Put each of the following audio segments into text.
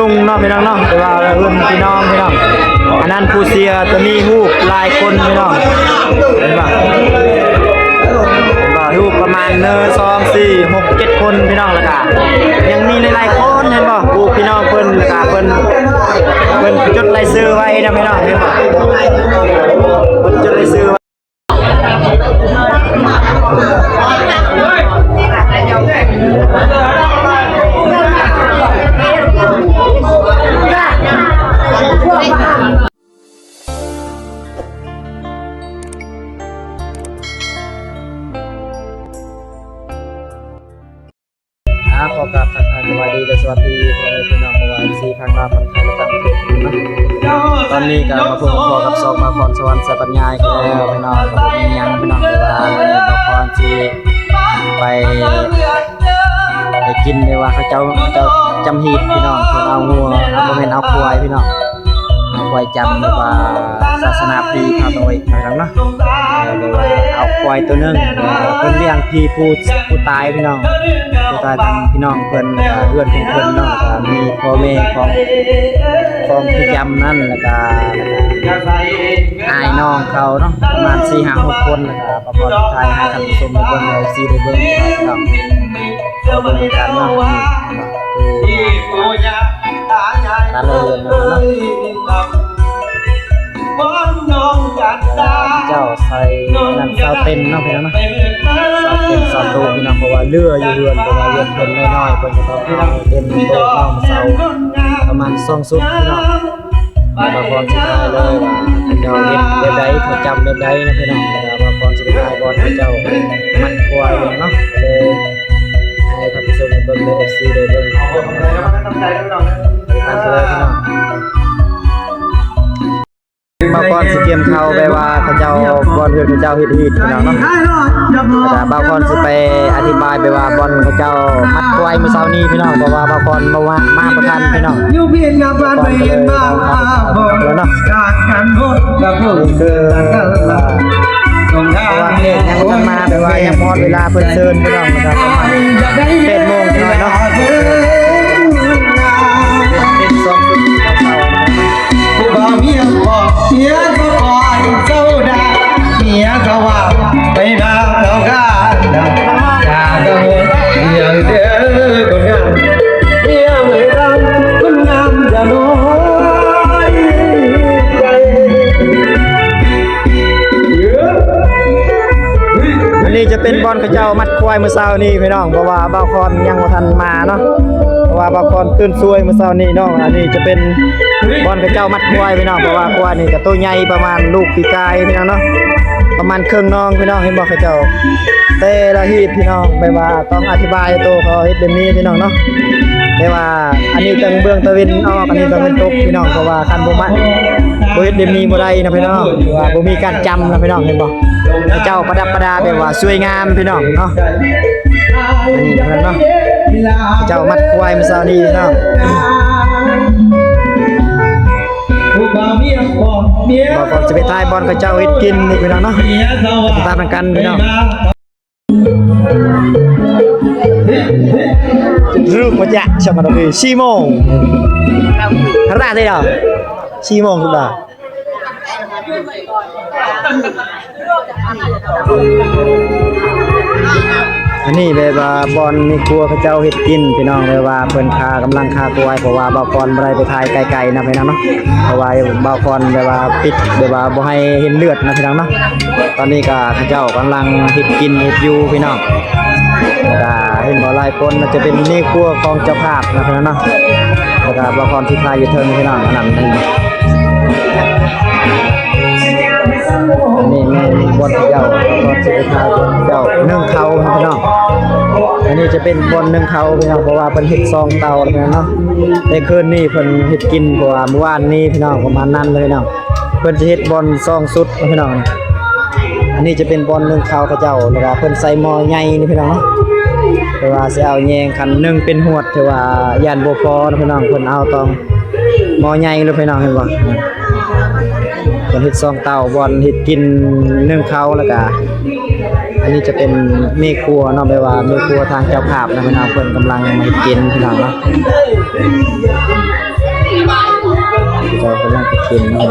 ลุงเนาะพี่น้องเนาะแต่ว่าเพื่อนพี่น้องพี่น้องอันนั้นผู้เสียตัวนี้ฮูกหลายคนพี่น้องเห็นป่ะฮูกประมาณ1 2 4 6 7คนพี่น้องแล้วก็ยังมีหลายๆคนเห็นป่ะฮูกพี่น้องเพิ่นแล้วก็เพิ่นจดรายชื่อไว้นะพี่น้องเห็นป่ะเพิ่นจดรายชื่อขอกราบทักทายสวัสดีและสวัสดีพี่น้องวายซีทางลาวทางไทยและต่างประเทศนะตอนนี้ก็มาพบกับซอกมาคอนสวรรค์สปัญญาแล้วพี่น้องกับผมยังพี่น้องเวลามาคอนที่ไปกินเลยว่าเขาเจ้าจำหีดพี่น้องเพิ่นเอางัวบ่แม่นเอาควายพี่น้องเอาควายจำเลยว่าศาสนาพีพาโดยพี่น้องเนาะเลยว่าเอาควายตัวนึงเพิ่นเลี้ยงพี่ผู้ตายพี่น้องผู้ตายทางพี่น้องเพิ่นเพื่อนของเพิ่นเนาะก็มีพ่อแม่ของผู้จำนั่นแล้วก็อายน้องเขาเนาะประมาณ 4-5-6 คนแล้วก็ประกอบท้ายให้ท่านผู้ชมได้เบิ่งเลยสิได้เบิ่งพี่น้องเราเบิ่งกันเนาะนั่นเลยเนาะเจ้าใส่นั่นเสาเต็มเนาะพี่น้องเนาะเสาเต็มเสาโตพี่น้องเพราะว่าเรืออยู่เรือนเพราะว่าเรือนเพิ่นน้อยๆเพิ่นจะต้องเอาเต็มโตน้องเสาประมาณ2 สุดพี่น้องมาพรสุดท้ายเลยว่าเจ้าเฮ็ดแบบใดเขาจำแบบใดนะพี่น้องแล้วมาพรสุดท้ายบอลให้เจ้ามันควายเนาะเลยให้ท่านผู้ชมเบิ่งเลย FC เลยเบิ่งตามเลยพี่น้องบางคนสิเตรียมเข้าไปว่าเขาเจ้าบอลเพื่อนเขาเจ้าฮิตพี่น้องเนาะแต่บางคนสิไปอธิบายไปว่าบอลเขาเจ้ามัดควายเมื่อเช้านี้พี่น้องเพราะว่าบางคนมาประทันพี่น้องอยู่เพียงกับบ้านไปเห็นมาแล้วเนาะคือว่าเด็กยังต้องมาแบบว่ายังพอเวลาเพิ่นเชิญพี่น้องนะครับประมาณ8 โมงหน่อยเนาะเป็น2 ทุ่มผู้บ่าวเมียบอกเมียก็คอยเจ้าได้เมียก็ว่าไปนาเท่ากันอย่ากังวลอย่างเด้อคนงามเมียไม่รักคนงามจะน้อยใจวันนี้จะเป็นบอลข้าเจ้ามัดควายเมื่อเช้านี้พี่น้องเพราะว่าบ่าวคอนยังบ่ทันมาเนาะเพราะว่าบางคนตื่นซวยเมื่อเช้านี้น้องอันนี้จะเป็นบอลกระเจ้ามัดควายพี่น้องเพราะว่าควายนี่ก็ตัวใหญ่ประมาณลูกปีกายพี่น้องเนาะประมาณครึ่งน้องพี่น้องเห็นบ่กระเจ้าเตละฮีดพี่น้องไปว่าต้องอธิบายตัวเขาเฮ็ดแบบนี้พี่น้องเนาะแต่ว่าอันนี้จังเบื้องตะวินออกอันนี้ตะวินตกพี่น้องเพราะว่าคันบ่มาบ่เฮ็ดแบบนี้บ่ได้นะพี่น้องว่าบ่มีการจำนะพี่น้องเห็นบ่กระเจ้าประดับประดาแบบว่าสวยงามพี่น้องเนาะอันนี้พี่น้องเนาะเจ้ามัดควายเมื่อเช้านี้เนาะบอกก่อนจะไปท้ายบอลกับเจ้าเฮ็ดกินนี่พี่น้องเนาะติดตามกันพี่น้องรูปมาจากช่องเราคือ4 โมงทางด้านได้เหรอ4 โมงทุกดาอันนี้แบบว่าบอลมีครัวเขาเจ้าเฮ็ดกินพี่น้องแบบว่าเพิ่นคากำลังคาควายเพราะว่าบ่าวคอนบ่ได้ไปถ่ายไกลๆนะพี่น้องเนาะเพราะว่าบ่าวคอนแบบว่าปิดแบบว่าบ่ให้เห็นเลือดนะพี่น้องเนาะตอนนี้ก็เขาเจ้ากำลังเฮ็ดกินเฮ็ดอยู่พี่น้องก็เห็นบ่หลายคนมันจะเป็นนี่ครัวของเจ้าภาพนะพี่น้องเนาะแล้วก็บ่าวคอนที่ถ่ายอยู่เทิงพี่น้องอันนั้นนี่แม่บอลเจ้าบอลสุดท้ายเจ้านึ่งเขาพี่น้องอันนี้จะเป็นบอลนึ่งเขาพี่น้องเพราะว่าเป็นเห็ดซองเตาพี่น้องเนาะในคืนนี้เพิ่นเห็ดกินเพราะว่าเมื่อวานนี้พี่น้องประมาณนั้นเลยพี่น้องเพิ่นจะเห็ดบอลซองสุดพี่น้องอันนี้จะเป็นบอลนึ่งเขาเขาเจ้าแล้วก็เพิ่นใส่หม้อใหญ่นี่พี่น้องเนาะแต่ว่าสิเอาแยงคันนึ่งเป็นหวดแต่ว่าย่านบ่พอพี่น้องเพิ่นเอาต้องหม้อใหญ่เลยพี่น้องเห็นบ่เห็ดซองเต่าบอลเห็ดกินนึ่งเขาแล้วก็อันนี้จะเป็นเมฆครัวเนาะแปลว่าเมฆครัวทางเจ้าภาพนะพี่น้องเพิ่นกำลังมากินพี่น้องเนาะ เรากำลังจะกินเนาะ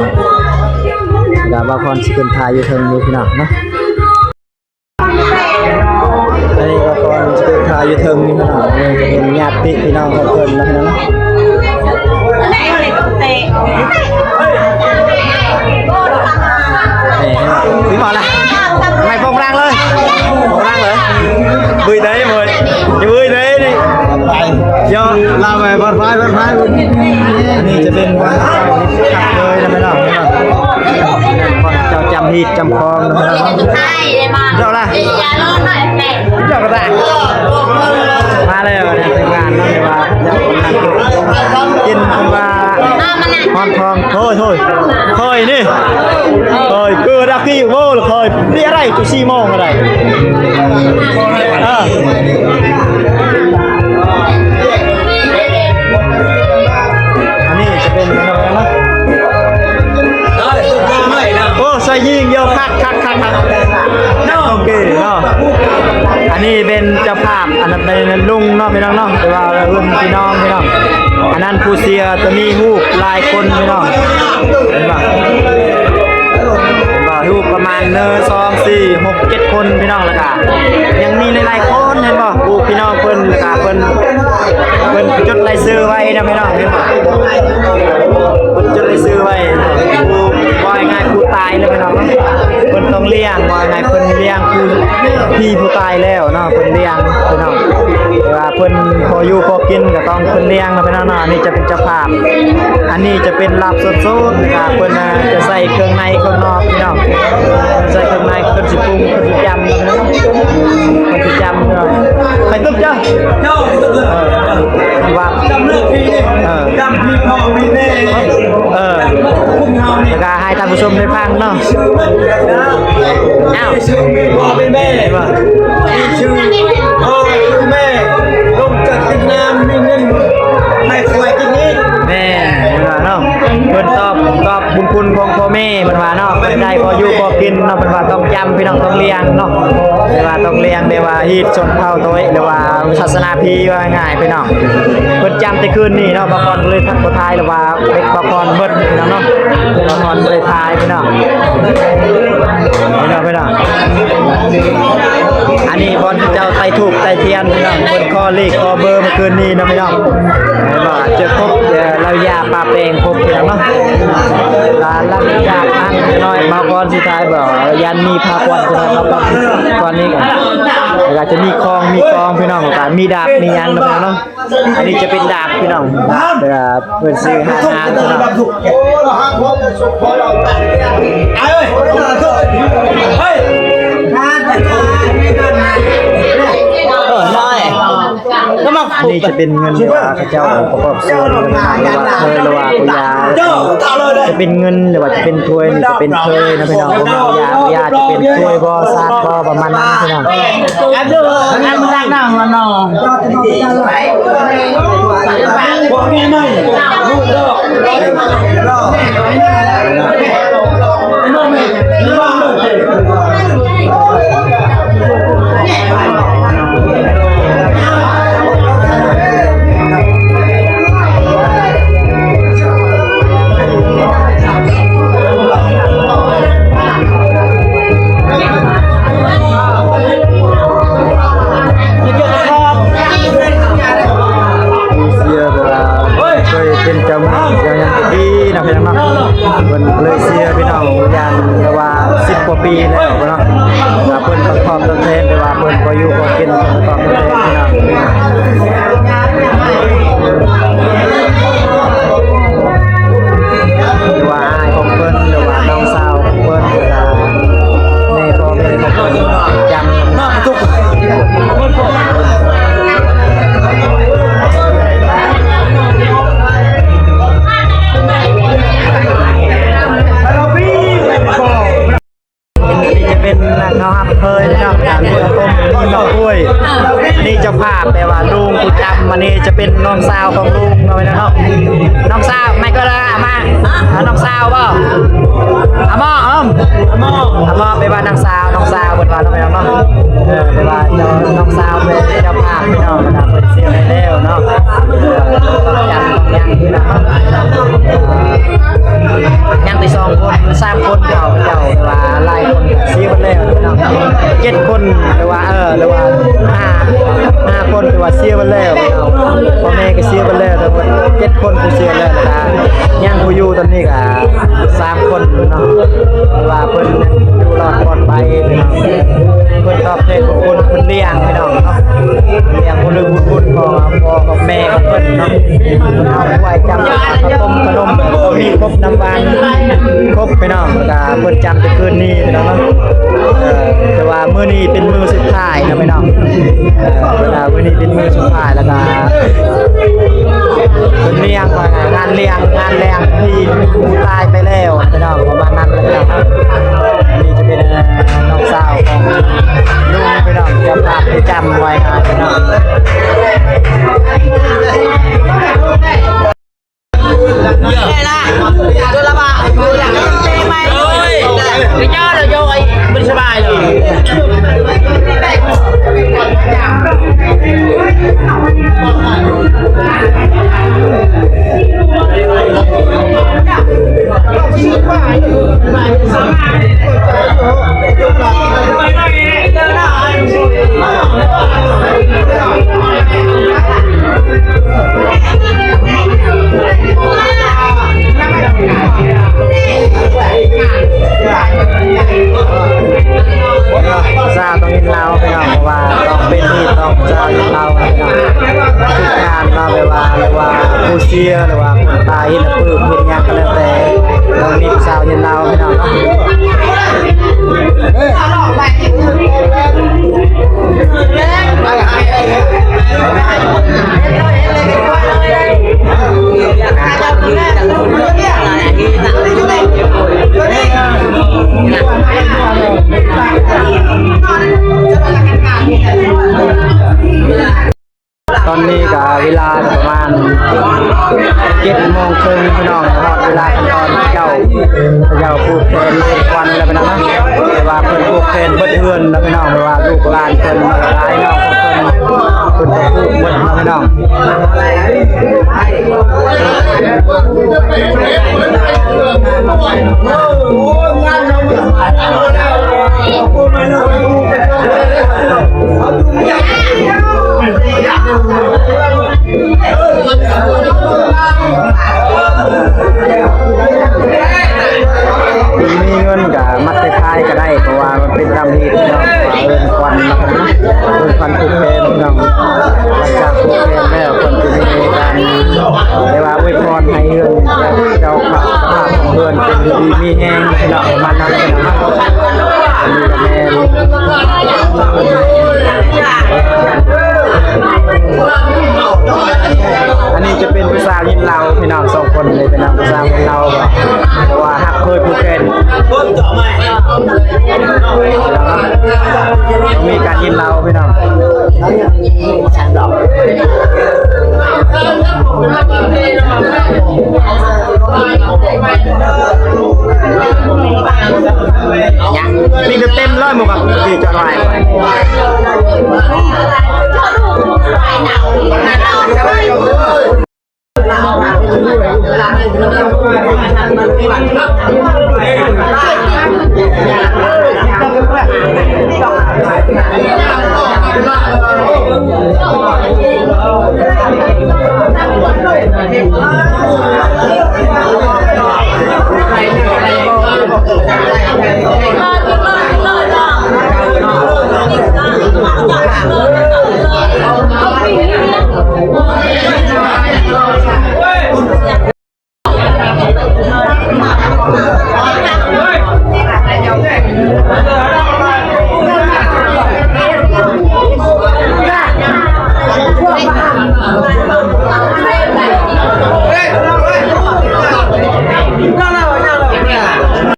ดาบาคอนสิเป็นทายอยู่เทิงอยู่พี่น้องเนาะอันนี้บาคอนสิเป็นทายอยู่เทิงนี่พี่น้องนี่จะเป็นญาติพี่น้องของเพิ่นนะพี่น้องเนาะพี่บอกละไม่พงรังเลยพงรังเลยbươi đấy mờiจะbươi đấy đi do làm về bật phaiนี่จะเป็นวันเจ้าขับเลยนะไม่ต้องวันเจ้าจำฮีดจำคลองนะไม่ต้องเจ้าละเจ้ากระต่ายมาเลยเนี่ยเป็นงานนั่นเลยว่ากินว่าฮอนทองthôi đi thôi cứ đạp đi vô là thôi đi ở đây chú xi mông ở đây anh nàyจะเป็นอะไรนะโอ้ใส่ยิงเยอะคักโอเคเนาะอันนี้เป็นเจ้าภาพอันนั้นเป็นลุงเนาะพี่น้องเนาะแต่ว่ารุ่นพี่น้องพี่น้องอันนั้นผู้เสียตัวนี้ฮูกลายคนพี่น้องเห็นป่ะฮูกประมาณ2 4 6 7 คนพี่น้องแล้วก็ยังมีหลายๆคนเห็นป่ะฮูกพี่น้องเพิ่นแล้วก็เพิ่นจดรายชื่อไว้นะพี่น้องเห็นป่ะเพิ่นจดรายชื่อไว้ฮูกว่าง่ายผู้ตายเลยพี่น้องเพิ่นต้องเลี้ยงว่าง่ายเพิ่นเลี้ยงคือพี่ผู้ตายแล้วเนาะเพิ่นเลี้ยงพี่น้องแต่ว่าเพิ่นพออยู่พอกินก็ต้องเพิ่นเลี้ยงนะพี่น้องเนาะนี่จะเป็นเจ้าภาพอันนี้จะเป็นลาบสดๆนะครับเพิ่นจะใส่เครื่องในเครื่องนอกพี่น้องใส่เครื่องในเพิ่นสิปรุงเพิ่นสิจำนะเพิ่นสิจำเนาะใครตึ๊บจ้ะว่าจำเลือกพี่จำพี่พ่อพี่แม่แล้วก็ให้ท่านผู้ชมได้ฟังเนาะอ้าวพ่อเป็นแม่ป่ะชื่อพ่อคือแม่ลงจากกินน้ำมีเงินให้สวยกินนี้แม่เนาะเพิ่นตอบบุญคุณของพ่อแม่เพิ่นว่าเนาะเพิ่นได้พออยู่พอกินเนาะเพิ่นว่าต้องจำพี่น้องต้องเลี้ยงเนาะเรียกว่าต้องเลี้ยงเรียกว่าฮีดชนเผ่าตัวหรือว่าศาสนาพีว่าง่ายพี่น้องเพิ่นจำแต่คืนนี้เนาะบางคนเลยทักบ่ทายหรือว่าเด็กบางคนเบิดพี่น้องเนาะบางคนบ่ได้ทายพี่น้องอันนี้บอลเจ้าไต่ถูกไต่เทียนพี่น้องเพิ่นคอเลขคอเบอร์เมื่อคืนนี้นะพี่น้องว่าจะครบเรายาปลาแปลงครบแล้วเนาะลาลักยาพันน้อยมาก่อนสุดท้ายบ่ยันมีพาควันพี่น้องมาก่อนนี้กันแล้วจะมีคลองมีกองพี่น้องกันมีดาบมียันนะพี่น้องอันนี้จะเป็นดาบพี่น้องเวลาเพิ่นซื้อหาพี่น้องเฮ้ยน้อยอันนี้จะเป็นเงินว่าพระเจ้าประกอบส่วนหรือว่าเคยหรือว่าปุยาจะเป็นเงินหรือว่าจะเป็นถ้วยจะเป็นเคยนะพี่น้องยาจะเป็นถ้วยบ่อซาดบ่อประมาณนั้นพี่น้องอันเด้ออันนั่งนั่งละเนาะบ่มีไหมลูกเด้อเป็นเจ้ามืออย่างดีนะพี่น้องเพิ่นเลยเสียพี่น้องอย่างว่า10 กว่าปีแล้วเนาะว่าเพิ่นต้องพร้อมต้องเทศแต่ว่าเพิ่นบ่อยู่บ่กินต้องพร้อมต้องเทศพี่น้องหรือว่าอ้ายของเพิ่นหรือว่าน้องสาวของเพิ่นแม่พ่อแม่ของเพิ่นจำมาทุกเป็นข้าวหับเคยนะครับการต้มดอกกล้วยนี่ 7 คนผู้เสียแล้วนะยังผู้อยู่ตอนนี้ก็3 คนเนาะว่าเพิ่นยังอยู่รอดปลอดภัยพี่น้องเพิ่นตอบแทนบุญคุณเพิ่นเลี้ยงพี่น้องเนาะเลี้ยงบุญบุญของพ่อกับแม่ของเพิ่นเนาะเพิ่นเอาไว้จำข้าวต้มขนมมีครบน้ำหวานครบพี่น้องแล้วก็เพิ่นจำแต่คืนนี้พี่น้องเนาะแต่ว่ามื้อนี้เป็นมื้อสุดท้ายนะพี่น้องเวลามื้อนี้เป็นมื้อสุดท้ายแล้วก็เป็นเลี้ยงว่างานเลี้ยงที่ตายไปแล้วพี่น้องประมาณนั้นเลยครับนี่จะเป็นน้องสาวของลุงพี่น้องจะพาไปจำไว้ครับพี่น้องđây là tôi là bạn tôi là cái máy ơi cái nhớ là vô ấy mình sẽ bài rồi ซาต้องยินเราไปน้องว่าต้องเป็นที่ต้องซายินเราไปน้องทุกงานมาไปว่าผู้เชียหรือว่าคนตายเห็นปื้มเห็นยังก็แล้วแต่ต้องมีสาวยินเราไปน้องเนาะตอนนี้ก็เวลาประมาณ7 โมงครึ่งพี่น้องทอดเวลาขั้นตอนเจ้าผูกแขนเป็นควันแล้วพี่น้องนะแต่ว่าเพิ่นผูกแขนเบิดเฮือนแล้วพี่น้องว่าลูกหลานเพิ่นหลายน้องเพิ่นผูกเบิดพี่น้องมีเงินกับมัดท้ายก็ได้เพราะว่ามันเป็นตามเหตุเนาะเอิ้นควันนะครับเอิ้นควันผูกแขนพี่น้องหลังจากผูกแขนแล้วคนจะมีการได้ว่าอวยพรให้เฮือนเจ้าภาพของเฮือนเป็นดีมีแห้งพี่น้องประมาณนั้นพี่น้องอันนี้ก็แม่อันนี้จะเป็นภาษายินเราพี่น้อง2 คนเลยเป็นภาษายินเราเพราะว่าฮักเคยผูกแขนมีการยินเราพี่น้องนี่ก็เต็มเลยหมดกับที่จอดไว้